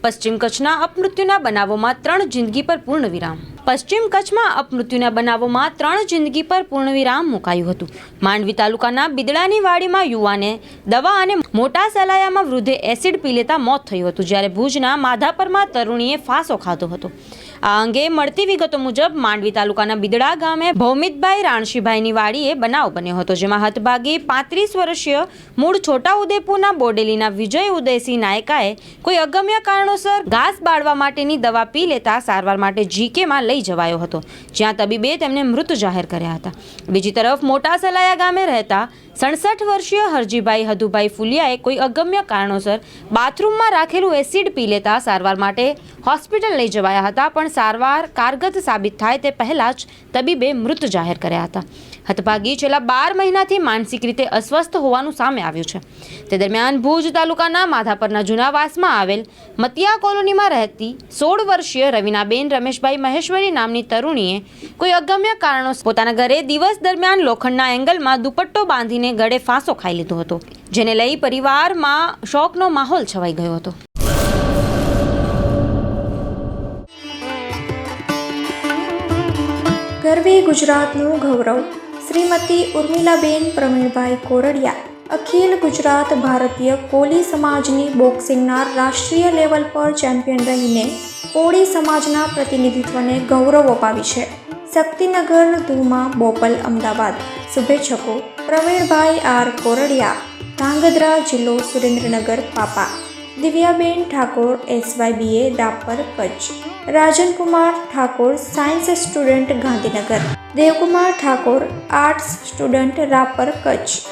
પશ્ચિમ કચ્છના અપમૃત્યુના બનાવોમાં 3 જિંદગી પર પૂર્ણવિરામ. પશ્ચિમ કચ્છમાં અપમૃત્યુના બનાવોમાં 3 જિંદગી પર પૂર્ણવિરામ મુકાયું હતું. માંડવી તાલુકાના બિદડાની વાડીમાં યુવાને દવા અને મોટા સલાયામાં વૃદ્ધે એસિડ પી લેતા મોત થયું હતું, જ્યારે ભુજના માધાપરમાં તરુણીએ ફાંસો ખાધો હતો. આ અંગે મળતી વિગતો મુજબ માંડવી તાલુકાના બિદડા ગામે ભૌમિકભાઈ રાણશીભાઈની વાડીએ બનાવ બન્યો હતો, જેમાં હતભાગી 35 વર્ષીય મૂળ છોટાઉદેપુરના બોડેલીના વિજય ઉદયસિંહ નાયકાએ કોઈ અગમ્ય કારણોસર ઘાસ બાળવા માટેની દવા પી લેતા સારવાર માટે જીકેમાં લઈ જવાયો હતો, જ્યાં તબીબે તેમને મૃત જાહેર કર્યા હતા. બીજી તરફ મોટા સલાયા ગામે રહેતા 67 વર્ષીય હરજીભાઈ હદુભાઈ ફુલિયાએ કોઈ અગમ્ય કારણોસર બાથરૂમમાં રાખેલું એસિડ પી લેતા સારવાર માટે હોસ્પિટલ લઈ જવાયા હતા, પણ સારવાર કારગત સાબિત થાય તે પહેલા જ તબીબે મૃત જાહેર કર્યા હતા. હતભાગી છેલ્લા 12 મહિનાથી માનસિક રીતે અસ્વસ્થ હોવાનું સામે આવ્યું છે. તે દરમિયાન ભુજ તાલુકાના માધાપરના જૂનાવાસમાં આવેલ મતિયા કોલોનીમાં રહેતી 16 વર્ષીય રવિનાબેન રમેશભાઈ મહેશ્વરી નામની તરુણીએ કોઈ અગમ્ય કારણોસર પોતાના ઘરે દિવસ દરમિયાન લોખંડના એંગલમાં દુપટ્ટો બાંધીને ગળે ફાંસો ખાઈ લીધો હતો, જેને લઈ પરિવારમાં શોકનો માહોલ છવાઈ ગયો હતો. ગરવી ગુજરાતનું ગૌરવ શ્રીમતી ઉર્મિલાબેન પ્રવીણભાઈ કોરડિયા અખિલ ગુજરાત ભારતીય કોલી સમાજની બોક્સિંગના રાષ્ટ્રીય લેવલ પર ચેમ્પિયન રહીને કોળી સમાજના પ્રતિનિધિત્વને ગૌરવ અપાવી છે. શક્તિનગર ધુમા બોપલ અમદાવાદ. શુભેચ્છકો પ્રવીણભાઈ આર કોરડિયા, ધાંગધ્રા જિલ્લો સુરેન્દ્રનગર પાપા. દિવ્યાબેન Thakor SYBA Rapar Kutch. Rajankumar Thakor science student Gandhinagar. Devkumar Thakor arts student Rapar Kutch.